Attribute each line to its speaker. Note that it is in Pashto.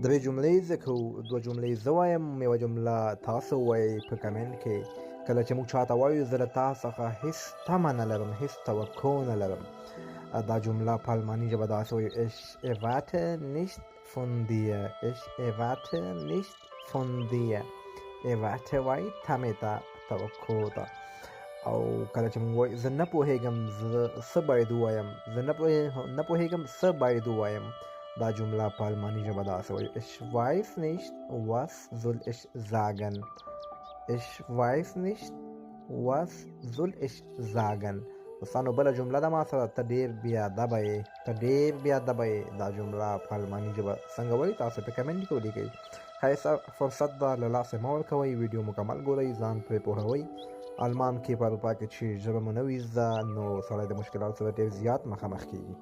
Speaker 1: درې جملې زده کوو، دوه جملې زه وایم، یوه جمله تاسو ووایئ په کمنټ کې. کله چې موږ چاته وایو زه له تا څخه هېڅ تمه نه لرم، هېڅ توقع نه لرم. دا جمله په الماني ژبه داسې وایي: Ich erwarte nicht von dir. Ich erwarte nicht von dir. erwarte وایي تمې ته، توقع ته. او کله چې موږ وایو زه نه پوهېږم زه څه باید ووایم، زه نه پوهېږم څه باید ووایم، دا جمله په الماني ژبه داسې وایي: Ich weiß nicht, was soll ich sagen. Ich weiß nicht, was soll ich sagen. دوستانو بله جمله ده ما سره: ته ډېر بېادبه یې، ته ډېر بېادبه یې. دا جمله په الماني ژبه څنګه وایي تاسو په کمنټ کې ولیکئ. ښایسته فرصت ده، له لاسه مه ورکوئ، ویډیو مکمل ګورئ، ځان پرې پوهوئ. آلمان کې په اروپا کې چې ژبه مو نه وي زده نو سړی د مشکلاتو سره ډېر زیات مخامخ کېږي.